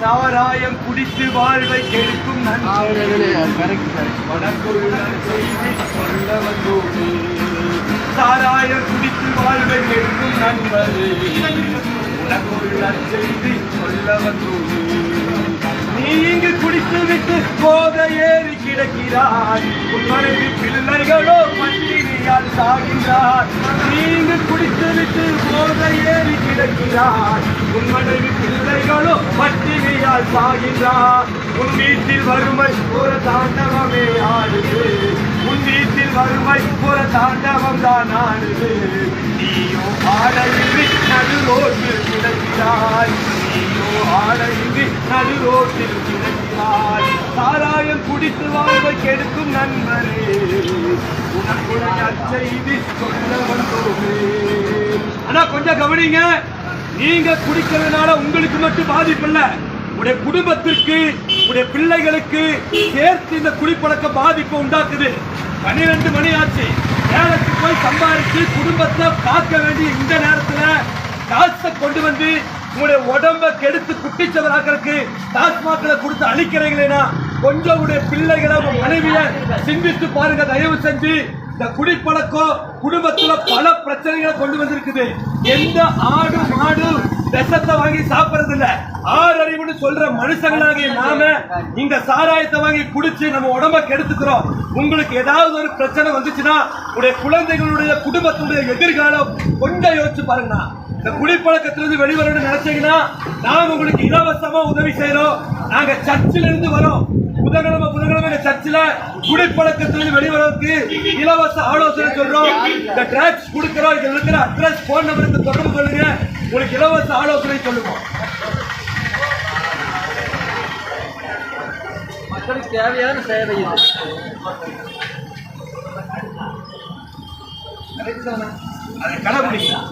சாராயம் குடித்து வாழ்வை கெடுக்கும் சாராயம் குடித்து வாழ்வை கெடுக்கும் நண்பரே உனக்குள்ள செய்தி சொல்ல வந்தோமே நீ இங்கு குடித்து விட்டு போத ஏறி கிடக்கிறாய் உன் மனைவி பிள்ளைகளோ பட்டினியால் சாகின்றார் நீ இங்கு குடித்து விட்டு போத ஏறி கிடக்கிறாய் உன் மனைவி பிள்ளைகளோ பட்டினியால் சாகின்றார் உன் வீட்டில் வறுமை ஒரு தாண்டவமே ஆடுது உன் வீட்டில் வறுமை ஒரு தாண்டவம் தான் ஆடுது நீயோ ஆடையின்றி நடு ரோட்டில் கிடக்கிறாய் நீயோ ஆடையின்றி நடு ரோட்டில் கிடக்கிறாய் சாராயம் குடித்து வாழ்வை கெடுக்கும் நண்பரே உனக்குள்ள செய்தி சொல்ல வந்தோமே. ஆனா கொஞ்சம் கவனிங்க, நீங்க குடிக்கிறதுனால உங்களுக்கு மட்டும் பாதிப்பு இல்ல, உடைய குடும்பத்திற்கு உடைய பிள்ளைகளுக்கு சேர்த்து இந்த குடிப்பழக்க பாதிப்பு உண்டாக்குது. 12 மணி ஆச்சு, வேலைக்கு போய் சம்பாதிச்சு குடும்பத்தை காக்க வேண்டிய இந்த நேரத்துல காசை கொண்டு வந்து உங்களுடைய உடம்ப கெடுத்து குட்டிச்சவராக்கிறதுக்கு டாஸ்மாக்களை கொடுத்து அழிக்கிறீங்களேனா கொஞ்சம் உடைய பிள்ளைகளை மனைவியை சிந்தித்து பாருங்க. தயவு செஞ்சு இந்த குடிப்பழக்கம் குடும்பத்துல பல பிரச்சனைகளை கொண்டு வந்திருக்குது. எந்த ஆடு மாடு விஷத்தை வாங்கி சாப்பிடுறது இல்ல, ஆறறிவுன்னு சொல்ற மனுஷங்களாகிய நாம இங்க சாராயத்தை வாங்கி குடிச்சு நம்ம உடம்ப கெடுத்துக்கிறோம். உங்களுக்கு ஏதாவது ஒரு பிரச்சனை வந்துச்சுன்னா உடைய குழந்தைகளுடைய குடும்பத்துடைய எதிர்காலம் கொஞ்சம் யோசிச்சு பாருங்க. இந்த குடிப்பழக்கத்திலிருந்து வெளிவரணும்னு நினைச்சீங்கன்னா நாங்க உங்களுக்கு இலவசமா உதவி செய்யறோம். நாங்க சர்ச்சில இருந்து வரோம். புதன்கிழமை சர்ச்சில் குடிப்பழக்கத்திலிருந்து வெளிவரவுக்கு இலவச ஆலோசனை சொல்றோம். இந்த டிராக்ஸ் கொடுக்கிறோம். இதுல இருக்கிற அட்ரஸ் போன் நம்பருக்கு தொடர்பு கொள்ளுங்க, உங்களுக்கு இலவச ஆலோசனை சொல்லுவோம். மக்களுக்கு தேவையான சேவை அதை கடைபிடிக்கலாம்.